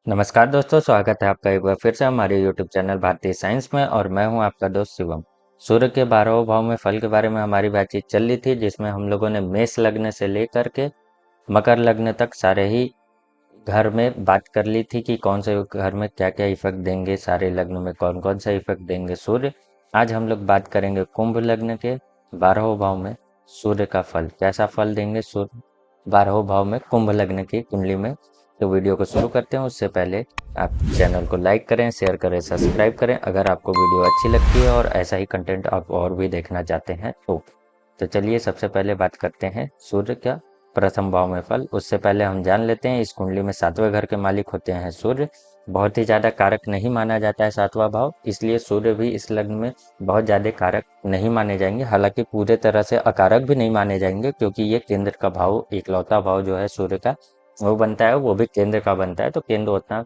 नमस्कार दोस्तों, स्वागत है आपका एक बार फिर से हमारे YouTube चैनल भारतीय साइंस में। और मैं हूं आपका दोस्त शिवम। सूर्य के 12वें भाव में फल के बारे में हमारी बातचीत चल रही थी, जिसमें हम लोगों ने मेष लग्न से लेकर के मकर लग्न तक सारे ही घर में बात कर ली थी कि कौन से घर में क्या क्या इफेक्ट देंगे, सारे लग्न में कौन कौन सा इफेक्ट देंगे सूर्य। आज हम लोग बात करेंगे कुंभ लग्न के 12वें भाव में सूर्य का फल, कैसा फल देंगे सूर्य 12वें भाव में कुंभ लग्न की कुंडली में। तो वीडियो को शुरू करते हैं। उससे पहले आप चैनल को लाइक करें, शेयर करें, सब्सक्राइब करें अगर आपको वीडियो अच्छी लगती है और ऐसा ही कंटेंट आप और भी देखना चाहते हैं तो चलिए सबसे पहले बात करते हैं सूर्य का प्रथम भाव में फल। उससे पहले हम जान लेते हैं, इस कुंडली में 7वें घर के मालिक होते हैं सूर्य। बहुत ही ज्यादा कारक नहीं माना जाता है 7वां भाव, इसलिए सूर्य भी इस लग्न में बहुत ज्यादा कारक नहीं माने जाएंगे। हालांकि पूरे तरह से अकारक भी नहीं माने जाएंगे, क्योंकि ये केंद्र का भाव, इकलौता भाव जो है सूर्य का वो बनता है, वो भी केंद्र का बनता है। तो केंद्र उतना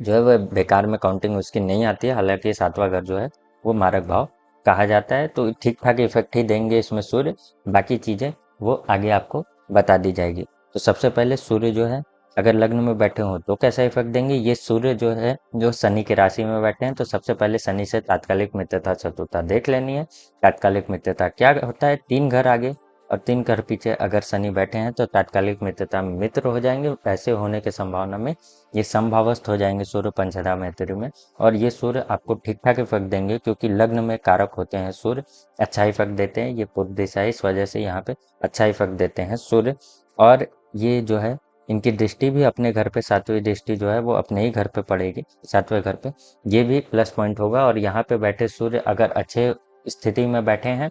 जो है वह बेकार में काउंटिंग उसकी नहीं आती है। हालांकि 7वां घर जो है वो मारक भाव कहा जाता है। तो ठीक ठाक इफेक्ट ही देंगे इसमें सूर्य, बाकी चीजें वो आगे आपको बता दी जाएगी। तो सबसे पहले सूर्य जो है अगर लग्न में बैठे हो तो कैसा इफेक्ट देंगे। ये सूर्य जो है जो शनि की राशि में बैठे हैं, तो सबसे पहले शनि से तात्कालिक मित्रता शत्रुता देख लेनी है। तात्कालिक मित्रता क्या होता है, 3 घर आगे और 3 घर पीछे अगर शनि बैठे हैं तो तात्कालिक मित्रता में मित्र हो जाएंगे। ऐसे होने की संभावना में ये समभावस्थ हो जाएंगे सूर्य पंचधा मैत्री में। और ये सूर्य आपको ठीक ठाक इफेक्ट देंगे, क्योंकि लग्न में कारक होते हैं सूर्य, अच्छा इफेक्ट देते हैं। ये पूर्व दिशा है, इस वजह से यहाँ पे अच्छा इफेक्ट देते हैं सूर्य। और ये जो है इनकी दृष्टि भी अपने घर पे, 7वीं दृष्टि जो है वो अपने ही घर पे पड़ेगी, 7वें घर पे। ये भी प्लस पॉइंट होगा। और यहाँ पे बैठे सूर्य अगर अच्छे स्थिति में बैठे हैं,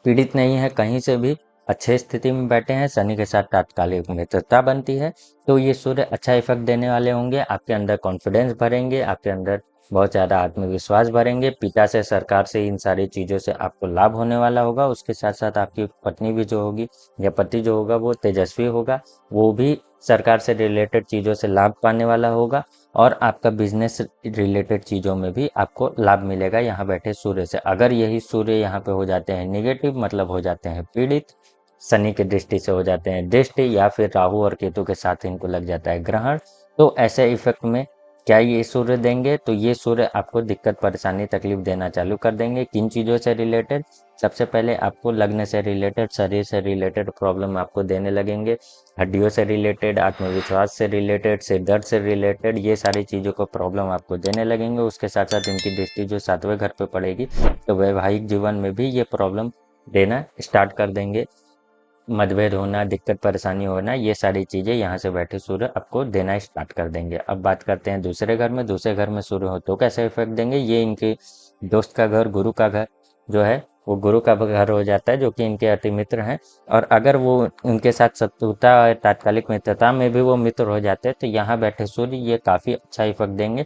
पीड़ित नहीं है कहीं से भी, अच्छे स्थिति में बैठे हैं, शनि के साथ तात्कालिक मित्रता बनती है, तो ये सूर्य अच्छा इफेक्ट देने वाले होंगे। आपके अंदर कॉन्फिडेंस भरेंगे, आपके अंदर बहुत ज़्यादा आत्मविश्वास भरेंगे। पिता से, सरकार से, इन सारी चीज़ों से आपको लाभ होने वाला होगा। उसके साथ साथ आपकी पत्नी भी जो होगी या पति जो होगा वो तेजस्वी होगा, वो भी सरकार से रिलेटेड चीज़ों से लाभ पाने वाला होगा। और आपका बिजनेस रिलेटेड चीज़ों में भी आपको लाभ मिलेगा यहाँ बैठे सूर्य से। अगर यही सूर्य यहाँ पे हो जाते हैं नेगेटिव, मतलब हो जाते हैं पीड़ित, शनि की दृष्टि से हो जाते हैं दृष्टि, या फिर राहु और केतु के साथ इनको लग जाता है ग्रहण, तो ऐसे इफेक्ट में क्या ये सूर्य देंगे, तो ये सूर्य आपको दिक्कत, परेशानी, तकलीफ देना चालू कर देंगे। किन चीज़ों से रिलेटेड, सबसे पहले आपको लग्न से रिलेटेड, शरीर से रिलेटेड प्रॉब्लम आपको देने लगेंगे। हड्डियों से रिलेटेड, आत्मविश्वास से रिलेटेड, सिर दर्द से रिलेटेड, ये सारी चीज़ों को प्रॉब्लम आपको देने लगेंगे। उसके साथ साथ इनकी दृष्टि जो 7वें घर पे पड़ेगी, तो वैवाहिक जीवन में भी ये प्रॉब्लम देना स्टार्ट कर देंगे। मतभेद होना, दिक्कत परेशानी होना, ये सारी चीज़ें यहाँ से बैठे सूर्य आपको देना स्टार्ट कर देंगे। अब बात करते हैं दूसरे घर में। दूसरे घर में सूर्य हो तो कैसे इफेक्ट देंगे। ये इनके दोस्त का घर, गुरु का घर जो है वो गुरु का घर हो जाता है, जो कि इनके अति मित्र हैं। और अगर वो उनके साथ शत्रुता और तात्कालिक मित्रता में भी वो मित्र हो जाते हैं, तो यहाँ बैठे सूर्य ये काफ़ी अच्छा इफेक्ट देंगे।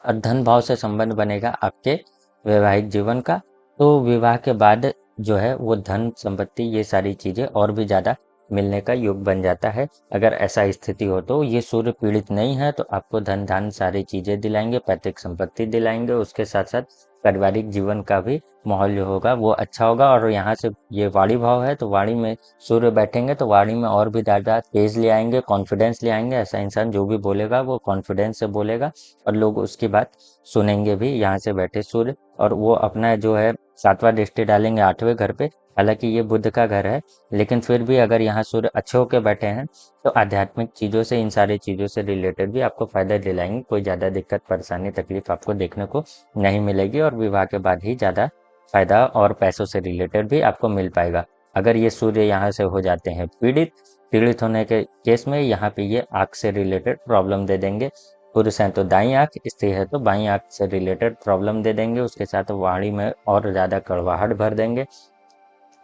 और धन भाव से संबंध बनेगा आपके वैवाहिक जीवन का। तो विवाह के बाद जो है वो धन संपत्ति ये सारी चीज़ें और भी ज़्यादा मिलने का योग बन जाता है। अगर ऐसा स्थिति हो तो ये सूर्य पीड़ित नहीं है, तो आपको धन धान सारी चीज़ें दिलाएंगे, पैतृक संपत्ति दिलाएंगे। उसके साथ साथ पारिवारिक जीवन का भी माहौल जो होगा वो अच्छा होगा। और यहाँ से ये वाणी भाव है, तो वाणी में सूर्य बैठेंगे तो वाणी में और भी ज़्यादा तेज ले आएंगे, कॉन्फिडेंस ले आएंगे। ऐसा इंसान जो भी बोलेगा वो कॉन्फिडेंस से बोलेगा और लोग उसकी बात सुनेंगे भी, यहाँ से बैठे सूर्य। और वो अपना जो है 7वां दृष्टि डालेंगे 8वें घर पे। हालांकि ये बुध का घर है, लेकिन फिर भी अगर यहाँ सूर्य अच्छे होके बैठे हैं तो आध्यात्मिक चीज़ों से, इन सारी चीज़ों से रिलेटेड भी आपको फायदा दिलाएंगे। कोई ज़्यादा दिक्कत, परेशानी, तकलीफ आपको देखने को नहीं मिलेगी। और विवाह के बाद ही ज़्यादा फायदा और पैसों से रिलेटेड भी आपको मिल पाएगा। अगर ये सूर्य यहाँ से हो जाते हैं पीड़ित, पीड़ित होने के केस में यहाँ पे ये आँख से रिलेटेड प्रॉब्लम दे देंगे। पुरुष हैं तो दाईं आँख, स्त्री है तो बाईं आँख से रिलेटेड प्रॉब्लम दे देंगे। उसके साथ वाणी में और ज़्यादा कड़वाहट भर देंगे।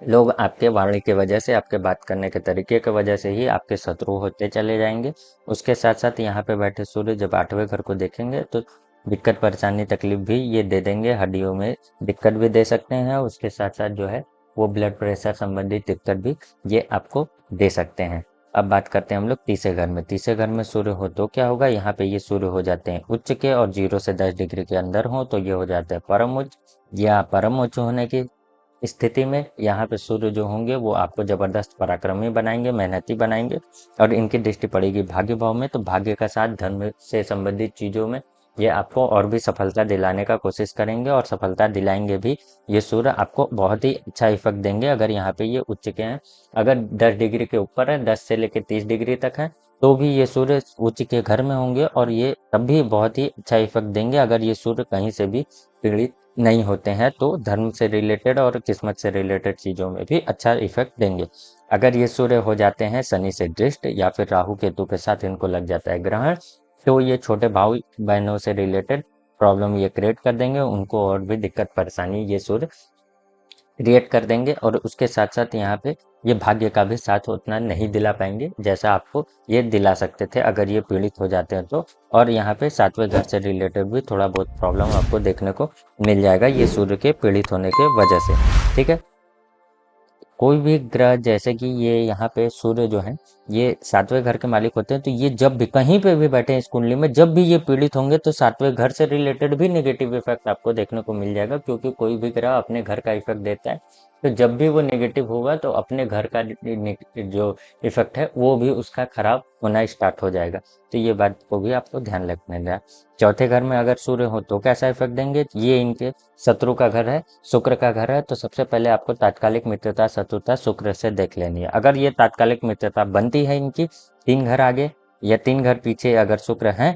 लोग आपके वाणी की वजह से, आपके बात करने के तरीके की वजह से ही आपके शत्रु होते चले जाएंगे। उसके साथ साथ यहाँ पे बैठे सूर्य जब 8वें घर को देखेंगे तो दिक्कत, परेशानी, तकलीफ भी ये दे देंगे। हड्डियों में दिक्कत भी दे सकते हैं। उसके साथ साथ जो है वो ब्लड प्रेशर संबंधित दिक्कत भी ये आपको दे सकते हैं। अब बात करते हैं हम लोग तीसरे घर में। तीसरे घर में सूर्य हो तो क्या होगा, यहाँ पे ये सूर्य हो जाते हैं उच्च के, और 0 से 10 डिग्री के अंदर हो तो ये हो जाते हैं परम उच्च। या परम उच्च होने की स्थिति में यहाँ पे सूर्य जो होंगे वो आपको जबरदस्त पराक्रमी बनाएंगे, मेहनती बनाएंगे, और इनकी दृष्टि पड़ेगी भाग्य भाव में, तो भाग्य का साथ धर्म से संबंधित चीज़ों में ये आपको और भी सफलता दिलाने का कोशिश करेंगे और सफलता दिलाएंगे भी। ये सूर्य आपको बहुत ही अच्छा इफेक्ट देंगे अगर यहाँ पे ये उच्च के हैं। अगर 10 डिग्री के ऊपर है, 10 से लेकर 30 डिग्री तक है, तो भी ये सूर्य उच्च के घर में होंगे और ये तब भी बहुत ही अच्छा इफेक्ट देंगे अगर ये सूर्य कहीं से भी पीड़ित नहीं होते हैं, तो धर्म से रिलेटेड और किस्मत से रिलेटेड चीज़ों में भी अच्छा इफेक्ट देंगे। अगर ये सूर्य हो जाते हैं शनि से दृष्ट या फिर राहु केतु के साथ इनको लग जाता है ग्रहण, तो ये छोटे भाई बहनों से रिलेटेड प्रॉब्लम ये क्रिएट कर देंगे, उनको और भी दिक्कत परेशानी ये सूर्य क्रिएट कर देंगे। और उसके साथ साथ यहाँ पे ये भाग्य का भी साथ उतना नहीं दिला पाएंगे जैसा आपको ये दिला सकते थे अगर ये पीड़ित हो जाते हैं तो। और यहाँ पे सातवें घर से रिलेटेड भी थोड़ा बहुत प्रॉब्लम आपको देखने को मिल जाएगा ये सूर्य के पीड़ित होने के वजह से। ठीक है, कोई भी ग्रह जैसे कि ये यहाँ पे सूर्य जो है ये सातवें घर के मालिक होते हैं, तो ये जब भी कहीं पे भी बैठे हैं इस कुंडली में, जब भी ये पीड़ित होंगे तो सातवें घर से रिलेटेड भी नेगेटिव इफेक्ट आपको देखने को मिल जाएगा, क्योंकि कोई भी ग्रह अपने घर का इफेक्ट देता है, तो जब भी वो नेगेटिव होगा तो अपने घर का जो इफेक्ट है वो भी उसका खराब होना स्टार्ट हो जाएगा। तो ये बात को भी आपको ध्यान रखना है। चौथे घर में अगर सूर्य हो तो कैसा इफेक्ट देंगे, ये इनके शत्रु का घर है, शुक्र का घर है, तो सबसे पहले आपको तात्कालिक मित्रता शत्रुता शुक्र से देख लेनी है। अगर ये तात्कालिक मित्रता बनती है इनकी 3 घर आगे या 3 घर पीछे अगर शुक्र है,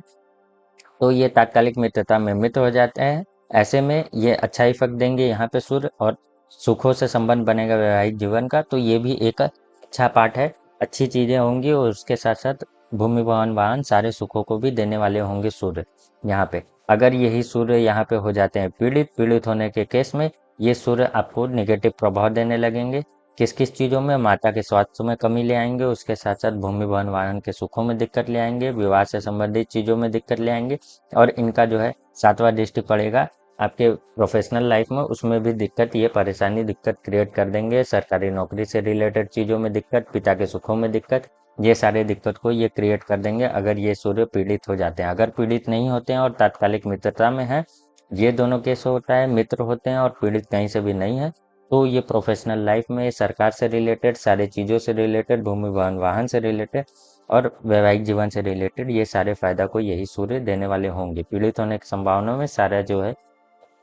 तो ये तात्कालिक मित्रता में मित्र हो जाते हैं। ऐसे में ये अच्छा इफेक्ट देंगे यहाँ पे सूर्य, और सुखों से संबंध बनेगा वैवाहिक जीवन का, तो ये भी एक अच्छा पार्ट है, अच्छी चीजें होंगी। और उसके साथ साथ भूमि भवन वाहन सारे सुखों को भी देने वाले होंगे सूर्य यहाँ पे। अगर यही सूर्य यहाँ पे हो जाते हैं पीड़ित होने के केस में, ये सूर्य आपको निगेटिव प्रभाव देने लगेंगे। किस किस चीज़ों में, माता के स्वास्थ्य में कमी ले आएंगे, उसके साथ साथ भूमि भवन वाहन के सुखों में दिक्कत ले आएंगे, विवाह से संबंधित चीज़ों में दिक्कत ले आएंगे। और इनका जो है सातवां दृष्टि पड़ेगा आपके प्रोफेशनल लाइफ में, उसमें भी दिक्कत, ये परेशानी दिक्कत क्रिएट कर देंगे। सरकारी नौकरी से रिलेटेड चीज़ों में दिक्कत, पिता के सुखों में दिक्कत, ये सारे दिक्कत को ये क्रिएट कर देंगे अगर ये सूर्य पीड़ित हो जाते हैं। अगर पीड़ित नहीं होते हैं और तात्कालिक मित्रता में है, ये दोनों केस होता है, मित्र होते हैं और पीड़ित कहीं से भी नहीं है, तो ये प्रोफेशनल लाइफ में सरकार से रिलेटेड सारे चीज़ों से रिलेटेड, भूमि भवन वाहन से रिलेटेड और वैवाहिक जीवन से रिलेटेड ये सारे फायदा को यही सूर्य देने वाले होंगे। पीड़ित होने की संभावना में सारा जो है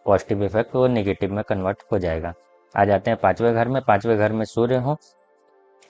पॉजिटिव इफेक्ट वो नेगेटिव में कन्वर्ट हो जाएगा। आ जाते हैं पांचवें घर में। पांचवें घर में सूर्य हो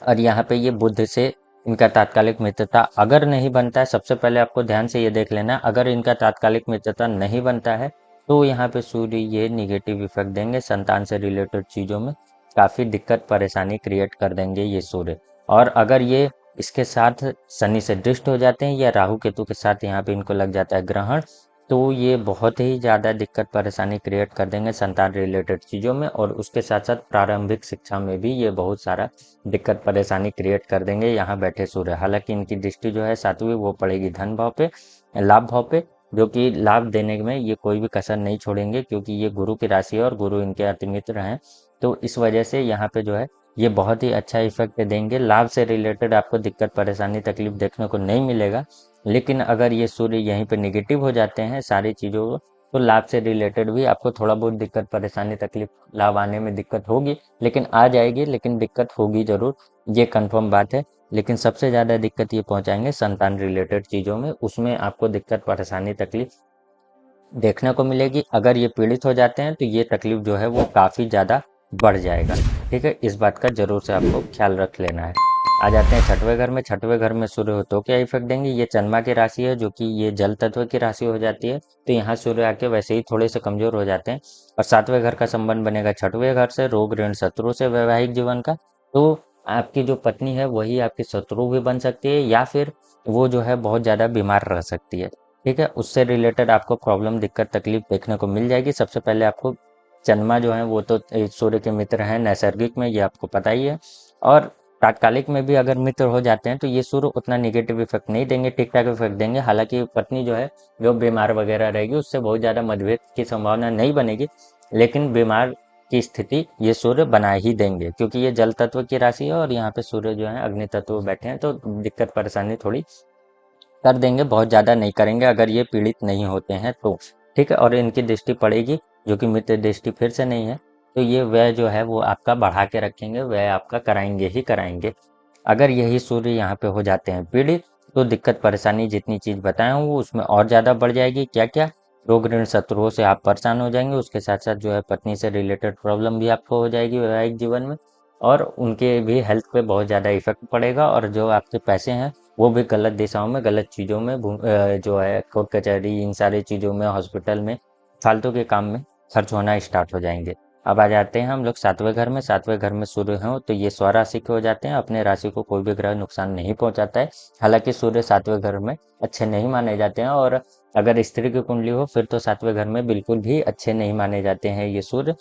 और यहाँ पे ये बुध से इनका तात्कालिक मित्रता अगर नहीं बनता है, सबसे पहले आपको ध्यान से ये देख लेना, अगर इनका तात्कालिक मित्रता नहीं बनता है तो यहाँ पे सूर्य ये निगेटिव इफेक्ट देंगे, संतान से रिलेटेड चीज़ों में काफ़ी दिक्कत परेशानी क्रिएट कर देंगे ये सूर्य। और अगर ये इसके साथ शनि से दृष्ट हो जाते हैं या राहु केतु के साथ यहाँ पे इनको लग जाता है ग्रहण, तो ये बहुत ही ज़्यादा दिक्कत परेशानी क्रिएट कर देंगे संतान रिलेटेड चीज़ों में। और उसके साथ साथ प्रारंभिक शिक्षा में भी ये बहुत सारा दिक्कत परेशानी क्रिएट कर देंगे यहाँ बैठे सूर्य। हालांकि इनकी दृष्टि जो है सातवीं वो पड़ेगी धन भाव पे, लाभ भाव पे, जो कि लाभ देने में ये कोई भी कसर नहीं छोड़ेंगे, क्योंकि ये गुरु की राशि है और गुरु इनके अति मित्र हैं। तो इस वजह से यहाँ पे जो है ये बहुत ही अच्छा इफेक्ट देंगे। लाभ से रिलेटेड आपको दिक्कत परेशानी तकलीफ देखने को नहीं मिलेगा, लेकिन अगर ये सूर्य यहीं पे निगेटिव हो जाते हैं सारी चीज़ों को, तो लाभ से रिलेटेड भी आपको थोड़ा बहुत दिक्कत परेशानी तकलीफ, लाभ आने में दिक्कत होगी, लेकिन आ जाएगी, लेकिन दिक्कत होगी ज़रूर, ये कंफर्म बात है। लेकिन सबसे ज़्यादा दिक्कत ये पहुंचाएंगे संतान रिलेटेड चीज़ों में, उसमें आपको दिक्कत परेशानी तकलीफ देखने को मिलेगी। अगर ये पीड़ित हो जाते हैं तो ये तकलीफ जो है वो काफ़ी ज़्यादा बढ़ जाएगा। ठीक है, इस बात का जरूर से आपको ख्याल रख लेना है। आ जाते हैं छठवें घर में। छठवें घर में सूर्य हो तो क्या इफेक्ट देंगे, ये चंद्रमा की राशि है जो कि ये जल तत्व की राशि हो जाती है, तो यहाँ सूर्य आके वैसे ही थोड़े से कमजोर हो जाते हैं। और सातवें घर का संबंध बनेगा छठवें घर से, रोग ऋण शत्रु से, वैवाहिक जीवन का, तो आपकी जो पत्नी है वही आपकी शत्रु भी बन सकती है, या फिर वो जो है बहुत ज़्यादा बीमार रह सकती है। ठीक है, उससे रिलेटेड आपको प्रॉब्लम दिक्कत तकलीफ देखने को मिल जाएगी। सबसे पहले आपको चंद्रमा जो है वो तो सूर्य के मित्र हैं नैसर्गिक में, ये आपको पता ही है। और तात्कालिक में भी अगर मित्र हो जाते हैं तो ये सूर्य उतना निगेटिव इफेक्ट नहीं देंगे, ठीक ठाक इफेक्ट देंगे। हालांकि पत्नी जो है जो बीमार वगैरह रहेगी उससे बहुत ज़्यादा मतभेद की संभावना नहीं बनेगी, लेकिन बीमार की स्थिति ये सूर्य बना ही देंगे, क्योंकि ये जल तत्व की राशि है और यहाँ पे सूर्य जो है अग्नि तत्व बैठे हैं, तो दिक्कत परेशानी थोड़ी कर देंगे, बहुत ज़्यादा नहीं करेंगे अगर ये पीड़ित नहीं होते हैं तो। ठीक है, और इनकी दृष्टि पड़ेगी जो कि मित्र दृष्टि फिर से नहीं है, तो ये व्यय जो है वो आपका बढ़ा के रखेंगे, व्यय आपका कराएंगे ही कराएंगे। अगर यही सूर्य यहाँ पे हो जाते हैं पीड़ित, तो दिक्कत परेशानी जितनी चीज़ बताए हूँ वो उसमें और ज़्यादा बढ़ जाएगी। क्या क्या? रोग ऋण शत्रुओं से आप परेशान हो जाएंगे, उसके साथ साथ जो है पत्नी से रिलेटेड प्रॉब्लम भी आपको हो जाएगी वैवाहिक जीवन में, और उनके भी हेल्थ पे बहुत ज़्यादा इफेक्ट पड़ेगा, और जो आपके पैसे हैं वो भी गलत दिशाओं में, गलत चीज़ों में जो है कोर्ट कचहरी इन सारी चीज़ों में, हॉस्पिटल में, फालतू के काम में खर्च होना स्टार्ट हो जाएंगे। अब आ जाते हैं हम लोग सातवें घर में। सातवें घर में सूर्य हो तो ये स्वराशि के हो जाते हैं, अपने राशि को कोई भी ग्रह नुकसान नहीं पहुंचाता है। हालांकि सूर्य सातवें घर में अच्छे नहीं माने जाते हैं, और अगर स्त्री की कुंडली हो फिर तो सातवें घर में बिल्कुल भी अच्छे नहीं माने जाते हैं ये सूर्य।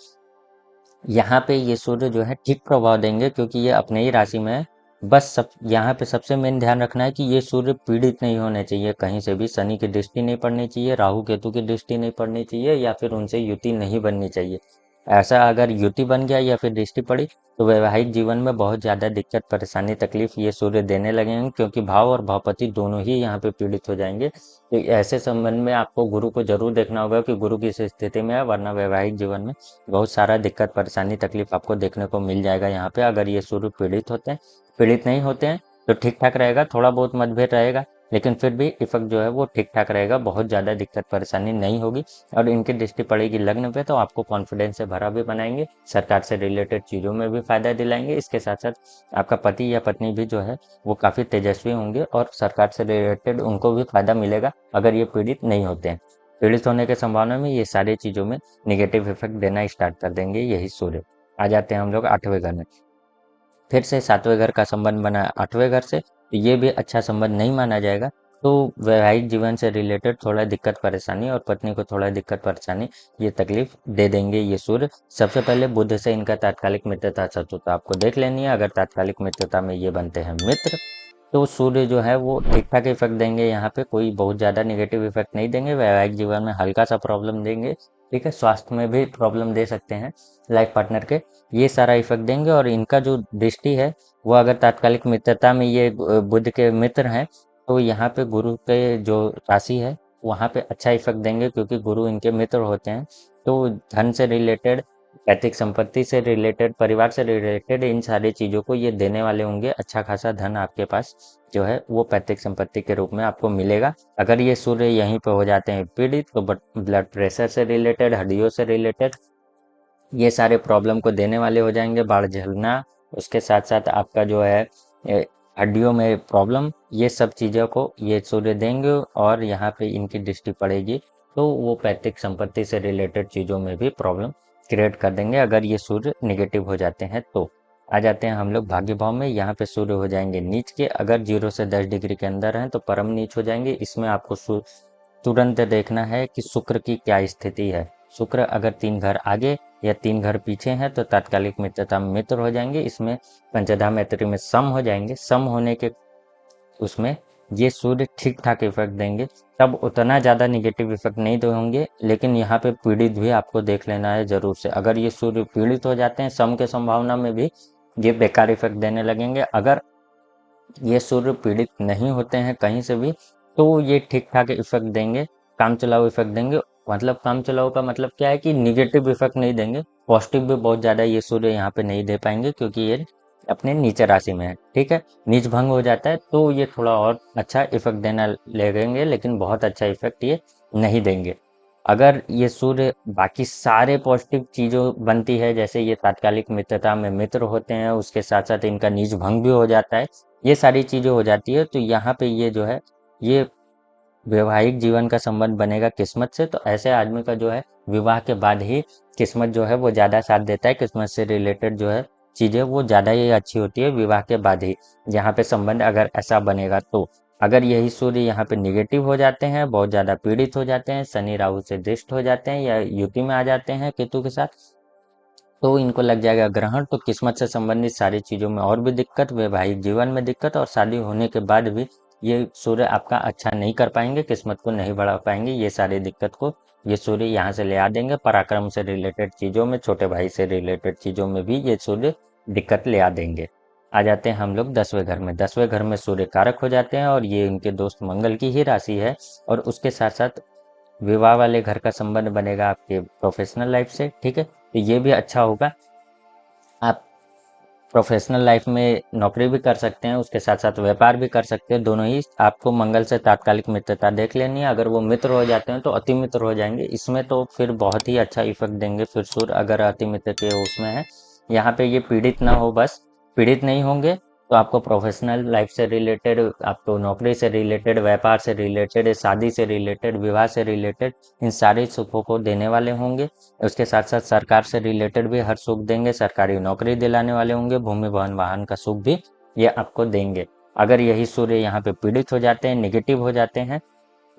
यहाँ पे ये सूर्य जो है ठीक प्रभाव देंगे क्योंकि ये अपने ही राशि में है। बस सब यहाँ पे सबसे मेन ध्यान रखना है कि ये सूर्य पीड़ित नहीं होने चाहिए कहीं से भी, शनि की दृष्टि नहीं पड़नी चाहिए, राहु केतु की दृष्टि नहीं पड़नी चाहिए, या फिर उनसे युति नहीं बननी चाहिए। ऐसा अगर युति बन गया या फिर दृष्टि पड़ी तो वैवाहिक जीवन में बहुत ज़्यादा दिक्कत परेशानी तकलीफ ये सूर्य देने लगेंगे, क्योंकि भाव और भावपति दोनों ही यहाँ पे पीड़ित हो जाएंगे। तो ऐसे संबंध में आपको गुरु को जरूर देखना होगा कि गुरु किस स्थिति में है, वरना वैवाहिक जीवन में बहुत सारा दिक्कत परेशानी तकलीफ आपको देखने को मिल जाएगा यहाँ पे। अगर ये सूर्य पीड़ित होते हैं, पीड़ित नहीं होते हैं तो ठीक ठाक रहेगा, थोड़ा बहुत मतभेद रहेगा, लेकिन फिर भी इफेक्ट जो है वो ठीक ठाक रहेगा, बहुत ज़्यादा दिक्कत परेशानी नहीं होगी। और इनकी दृष्टि पड़ेगी लग्न पे तो आपको कॉन्फिडेंस से भरा भी बनाएंगे, सरकार से रिलेटेड चीज़ों में भी फायदा दिलाएंगे। इसके साथ साथ आपका पति या पत्नी भी जो है वो काफ़ी तेजस्वी होंगे, और सरकार से रिलेटेड उनको भी फायदा मिलेगा अगर ये पीड़ित नहीं होते हैं। पीड़ित होने की संभावना में ये सारी चीज़ों में निगेटिव इफेक्ट देना स्टार्ट कर देंगे यही सूर्य। आ जाते हैं हम लोग आठवें घर में। फिर से सातवें घर का संबंध बना आठवें घर से, तो ये भी अच्छा संबंध नहीं माना जाएगा। तो वैवाहिक जीवन से रिलेटेड थोड़ा दिक्कत परेशानी, और पत्नी को थोड़ा दिक्कत परेशानी ये तकलीफ दे देंगे ये सूर्य। सबसे पहले बुध से इनका तात्कालिक मित्रता शत्रुता आपको देख लेनी है। अगर तात्कालिक मित्रता में ये बनते हैं मित्र, तो सूर्य जो है वो ठीक ठाक इफेक्ट देंगे, यहाँ पे कोई बहुत ज़्यादा नेगेटिव इफेक्ट नहीं देंगे। वैवाहिक जीवन में हल्का सा प्रॉब्लम देंगे, ठीक है, स्वास्थ्य में भी प्रॉब्लम दे सकते हैं लाइफ पार्टनर के, ये सारा इफेक्ट देंगे। और इनका जो दृष्टि है वो अगर तात्कालिक मित्रता में ये बुध के मित्र हैं, तो यहाँ पे गुरु के जो राशि है वहाँ पे अच्छा इफेक्ट देंगे, क्योंकि गुरु इनके मित्र होते हैं। तो धन से रिलेटेड, पैतृक संपत्ति से रिलेटेड, परिवार से रिलेटेड इन सारी चीज़ों को ये देने वाले होंगे। अच्छा खासा धन आपके पास जो है वो पैतृक संपत्ति के रूप में आपको मिलेगा। अगर ये सूर्य यहीं पे हो जाते हैं पीड़ित, तो ब्लड प्रेशर से रिलेटेड, हड्डियों से रिलेटेड ये सारे प्रॉब्लम को देने वाले हो जाएंगे, बाढ़ झेलना, उसके साथ साथ आपका जो है हड्डियों में प्रॉब्लम, ये सब चीज़ों को ये सूर्य देंगे। और यहाँ पे इनकी दृष्टि पड़ेगी तो वो पैतृक संपत्ति से रिलेटेड चीज़ों में भी प्रॉब्लम क्रिएट कर देंगे अगर ये सूर्य निगेटिव हो जाते हैं तो। आ जाते हैं हम लोग भाग्य भाव में। यहाँ पे सूर्य हो जाएंगे नीच के, अगर 0 से 10 डिग्री के अंदर हैं तो परम नीच हो जाएंगे। इसमें आपको तुरंत देखना है कि शुक्र की क्या स्थिति है। शुक्र अगर 3 घर आगे या 3 घर पीछे हैं तो तात्कालिक मित्रता में मित्र हो जाएंगे। इसमें पंचधा मैत्री में सम हो जाएंगे। सम होने के उसमें ये सूर्य ठीक ठाक इफेक्ट देंगे, तब उतना ज़्यादा निगेटिव इफेक्ट नहीं दे होंगे। लेकिन यहाँ पे पीड़ित भी आपको देख लेना है ज़रूर से। अगर ये सूर्य पीड़ित हो जाते हैं सम के संभावना में भी ये बेकार इफेक्ट देने लगेंगे। अगर ये सूर्य पीड़ित नहीं होते हैं कहीं से भी तो ये ठीक ठाक इफेक्ट देंगे, काम चलाऊ इफेक्ट देंगे। मतलब काम चलाऊ का मतलब क्या है कि निगेटिव इफेक्ट नहीं देंगे, पॉजिटिव भी बहुत ज़्यादा ये सूर्य यहाँ पे नहीं दे पाएंगे, क्योंकि ये अपने नीचे राशि में है, ठीक है। नीच भंग हो जाता है तो ये थोड़ा और अच्छा इफेक्ट देना लगेंगे, लेकिन बहुत अच्छा इफेक्ट ये नहीं देंगे। अगर ये सूर्य बाकी सारे पॉजिटिव चीज़ों बनती है, जैसे ये तात्कालिक मित्रता में मित्र होते हैं, उसके साथ साथ इनका नीच भंग भी हो जाता है, ये सारी चीज़ें हो जाती है, तो यहाँ पे ये जो है ये वैवाहिक जीवन का संबंध बनेगा किस्मत से। तो ऐसे आदमी का जो है विवाह के बाद ही किस्मत जो है वो ज़्यादा साथ देता है। किस्मत से रिलेटेड जो है चीज़ें वो ज़्यादा ही अच्छी होती है विवाह के बाद ही, यहाँ पे संबंध अगर ऐसा बनेगा तो। अगर यही सूर्य यहाँ पे निगेटिव हो जाते हैं, बहुत ज़्यादा पीड़ित हो जाते हैं, शनि राहु से दृष्ट हो जाते हैं, या युति में आ जाते हैं केतु के साथ, तो इनको लग जाएगा ग्रहण। तो किस्मत से संबंधित सारी चीज़ों में और भी दिक्कत, वैवाहिक जीवन में दिक्कत, और शादी होने के बाद भी ये सूर्य आपका अच्छा नहीं कर पाएंगे, किस्मत को नहीं बढ़ा पाएंगे। ये सारी दिक्कत को ये सूर्य यहाँ से ले आ देंगे। पराक्रम से रिलेटेड चीज़ों में, छोटे भाई से रिलेटेड चीज़ों में भी ये सूर्य दिक्कत ले आ देंगे। आ जाते हैं हम लोग 10वें घर में। 10वें घर में सूर्य कारक हो जाते हैं, और ये इनके दोस्त मंगल की ही राशि है। और उसके साथ साथ विवाह वाले घर का संबंध बनेगा आपके प्रोफेशनल लाइफ से, ठीक है, तो ये भी अच्छा होगा। आप प्रोफेशनल लाइफ में नौकरी भी कर सकते हैं, उसके साथ साथ व्यापार भी कर सकते हैं, दोनों ही। आपको मंगल से तात्कालिक मित्रता देख लेनी है, अगर वो मित्र हो जाते हैं तो अति मित्र हो जाएंगे, इसमें तो फिर बहुत ही अच्छा इफेक्ट देंगे फिर सूर्य, अगर अति मित्र के उसमें है। यहाँ पे ये पीड़ित ना हो, बस पीड़ित नहीं होंगे तो आपको प्रोफेशनल लाइफ से रिलेटेड, आपको नौकरी से रिलेटेड, व्यापार से रिलेटेड, शादी से रिलेटेड, विवाह से रिलेटेड, इन सारे सुखों को देने वाले होंगे। उसके साथ साथ सरकार से रिलेटेड भी हर सुख देंगे, सरकारी नौकरी दिलाने वाले होंगे, भूमि भवन वाहन का सुख भी ये आपको देंगे। अगर यही सूर्य यहाँ पे पीड़ित हो जाते हैं, निगेटिव हो जाते हैं,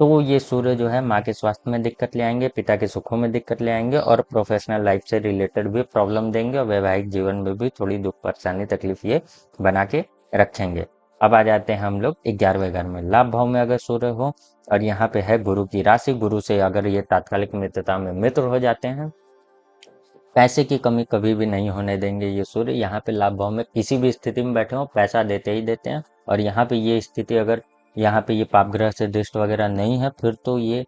तो ये सूर्य जो है माँ के स्वास्थ्य में दिक्कत ले आएंगे, पिता के सुखों में दिक्कत ले आएंगे, और प्रोफेशनल लाइफ से रिलेटेड भी प्रॉब्लम देंगे, और वैवाहिक जीवन में भी थोड़ी दुख परेशानी तकलीफ ये बना के रखेंगे। अब आ जाते हैं हम लोग 11वें घर में। लाभ भाव में अगर सूर्य हो और यहाँ पे है गुरु की राशि, गुरु से अगर ये तात्कालिक मित्रता में मित्र हो जाते हैं, पैसे की कमी कभी भी नहीं होने देंगे ये सूर्य। यहाँ पे लाभ भाव में किसी भी स्थिति में बैठे हो पैसा देते ही देते हैं। और यहाँ पे ये स्थिति, अगर यहाँ पे ये पाप ग्रह से दृष्टि वगैरह नहीं है, फिर तो ये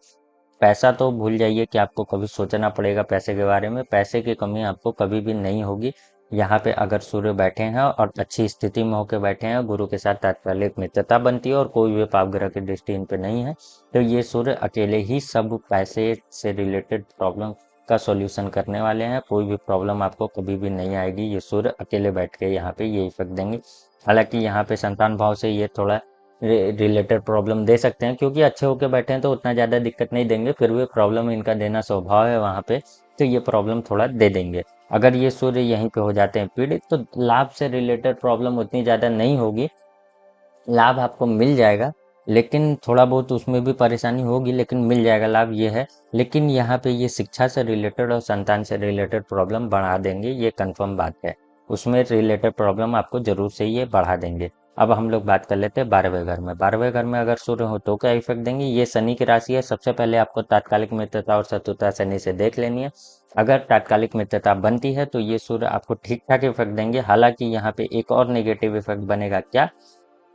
पैसा तो भूल जाइए कि आपको कभी सोचना पड़ेगा पैसे के बारे में, पैसे की कमी आपको कभी भी नहीं होगी। यहाँ पे अगर सूर्य बैठे हैं और अच्छी स्थिति में होकर बैठे हैं, गुरु के साथ तात्कालिक मित्रता बनती है और कोई भी पाप ग्रह की दृष्टि इन पे नहीं है, तो ये सूर्य अकेले ही सब पैसे से रिलेटेड प्रॉब्लम का सॉल्यूशन करने वाले हैं। कोई भी प्रॉब्लम आपको कभी भी नहीं आएगी, ये सूर्य अकेले बैठ के यहाँ पे ये इफेक्ट देंगे। हालांकि यहाँ पे संतान भाव से ये थोड़ा रिलेटेड प्रॉब्लम दे सकते हैं, क्योंकि अच्छे होके बैठे हैं तो उतना ज़्यादा दिक्कत नहीं देंगे, फिर भी प्रॉब्लम इनका देना स्वभाव है वहाँ पे, तो ये प्रॉब्लम थोड़ा दे देंगे। अगर ये सूर्य यहीं पे हो जाते हैं पीड़ित, तो लाभ से रिलेटेड प्रॉब्लम उतनी ज़्यादा नहीं होगी, लाभ आपको मिल जाएगा, लेकिन थोड़ा बहुत उसमें भी परेशानी होगी, लेकिन मिल जाएगा लाभ, ये है। लेकिन यहाँ पे ये शिक्षा से रिलेटेड और संतान से रिलेटेड प्रॉब्लम बढ़ा देंगे, ये कंफर्म बात है। उसमें रिलेटेड प्रॉब्लम आपको जरूर से ये बढ़ा देंगे। अब हम लोग बात कर लेते हैं 12वें घर में। 12वें घर में अगर सूर्य हो तो क्या इफेक्ट देंगे, ये शनि की राशि है। सबसे पहले आपको तात्कालिक मित्रता और शत्रुता शनि से देख लेनी है। अगर तात्कालिक मित्रता बनती है तो ये सूर्य आपको ठीक ठाक इफेक्ट देंगे। हालांकि यहाँ पे एक और नेगेटिव इफेक्ट बनेगा, क्या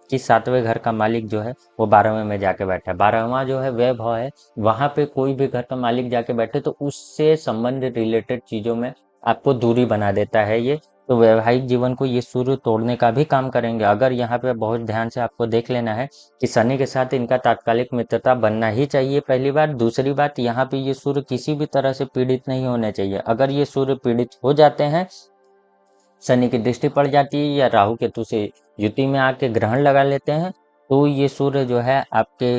कि 7वें घर का मालिक जो है वो 12वें में जाके बैठा है। 12वां जो है व्यय भाव है, वहां पे कोई भी घर का मालिक जाके बैठे तो उससे संबंध रिलेटेड चीजों में आपको दूरी बना देता है ये। तो वैवाहिक जीवन को ये सूर्य तोड़ने का भी काम करेंगे। अगर यहाँ पे बहुत ध्यान से आपको देख लेना है कि शनि के साथ इनका तात्कालिक मित्रता बनना ही चाहिए, पहली बात। दूसरी बात, यहाँ पे ये सूर्य किसी भी तरह से पीड़ित नहीं होने चाहिए। अगर ये सूर्य पीड़ित हो जाते हैं, शनि की दृष्टि पड़ जाती है या राहु केतु से युति में आके ग्रहण लगा लेते हैं, तो ये सूर्य जो है आपके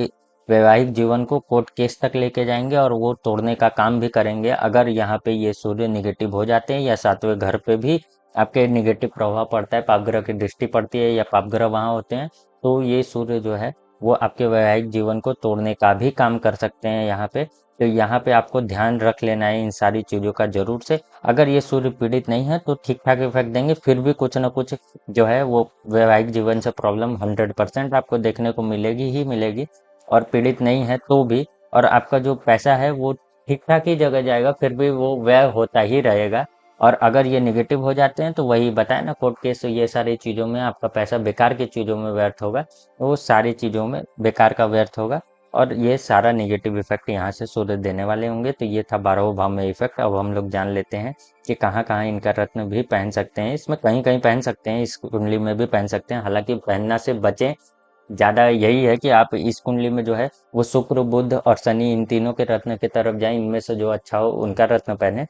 वैवाहिक जीवन को कोर्ट केस तक लेके जाएंगे और वो तोड़ने का काम भी करेंगे। अगर यहाँ पे ये सूर्य निगेटिव हो जाते हैं या 7वें घर पे भी आपके निगेटिव प्रभाव पड़ता है, पापग्रह की दृष्टि पड़ती है या पापग्रह वहाँ होते हैं, तो ये सूर्य जो है वो आपके वैवाहिक जीवन को तोड़ने का भी काम कर सकते हैं यहाँ पे। तो यहाँ पे आपको ध्यान रख लेना है इन सारी चीज़ों का जरूर से। अगर ये सूर्य पीड़ित नहीं है तो ठीक ठाक इफेक्ट देंगे, फिर भी कुछ ना कुछ जो है वो वैवाहिक जीवन से प्रॉब्लम 100% आपको देखने को मिलेगी ही मिलेगी। और पीड़ित नहीं है तो भी, और आपका जो पैसा है वो ठीक ठाक ही जगह जाएगा, फिर भी वो व्यय होता ही रहेगा। और अगर ये निगेटिव हो जाते हैं तो वही बताया ना, कोर्ट केस, ये सारी चीज़ों में आपका पैसा बेकार की चीज़ों में व्यर्थ होगा, वो सारी चीज़ों में बेकार का व्यर्थ होगा। और ये सारा नेगेटिव इफेक्ट यहाँ से सूर्य देने वाले होंगे। तो ये था 12वें भाव में इफेक्ट। अब हम लोग जान लेते हैं कि कहाँ कहाँ इनका रत्न भी पहन सकते हैं। इसमें कहीं कहीं पहन सकते हैं, इस कुंडली में भी पहन सकते हैं, हालांकि पहनना से बचें। ज़्यादा यही है कि आप इस कुंडली में जो है वो शुक्र, बुध और शनि, इन तीनों के रत्न की तरफ जाएं, इनमें से जो अच्छा हो उनका रत्न पहने।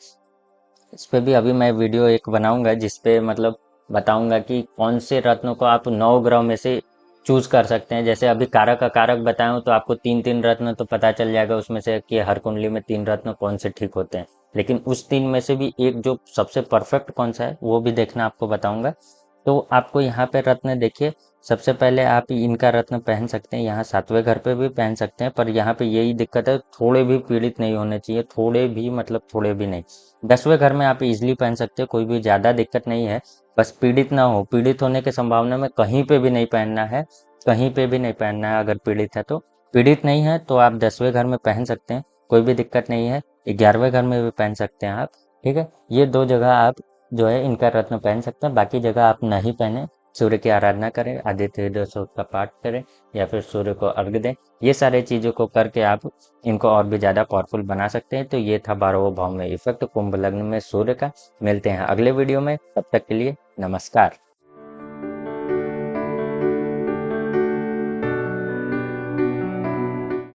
इस पे भी अभी मैं वीडियो एक बनाऊंगा जिसपे मतलब बताऊंगा कि कौन से रत्नों को आप 9 ग्रह में से चूज कर सकते हैं। जैसे अभी कारक अकारक बताऊं तो आपको तीन तीन रत्न तो पता चल जाएगा उसमें से कि हर कुंडली में 3 रत्न कौन से ठीक होते हैं, लेकिन उस 3 में से भी एक जो सबसे परफेक्ट कौन सा है वो भी देखना आपको बताऊंगा। तो आपको यहाँ पे रत्न देखिए, सबसे पहले आप इनका रत्न पहन सकते हैं, यहाँ 7वें घर पे भी पहन सकते हैं, पर यहाँ पे यही दिक्कत है, थोड़े भी पीड़ित नहीं होने चाहिए, थोड़े भी मतलब थोड़े भी नहीं। 10वें घर में आप इजिली पहन सकते हैं, कोई भी ज़्यादा दिक्कत नहीं है, बस पीड़ित ना हो। पीड़ित होने की संभावना में कहीं पे भी नहीं पहनना है, कहीं पे भी नहीं पहनना है अगर पीड़ित है तो। पीड़ित नहीं है तो आप 10वें घर में पहन सकते हैं, कोई भी दिक्कत नहीं है। 11वें घर में भी पहन सकते हैं आप, ठीक है। ये दो जगह आप जो है इनका रत्न पहन सकते हैं, बाकी जगह आप नहीं पहने सूर्य की आराधना करें, आदित्य हृदय स्तोत्र का पाठ करें या फिर सूर्य को अर्घ दें। ये सारे चीज़ों को करके आप इनको और भी ज़्यादा पावरफुल बना सकते हैं। तो ये था 12वें भाव में इफेक्ट कुंभ लग्न में सूर्य का। मिलते हैं अगले वीडियो में, तब तक के लिए नमस्कार।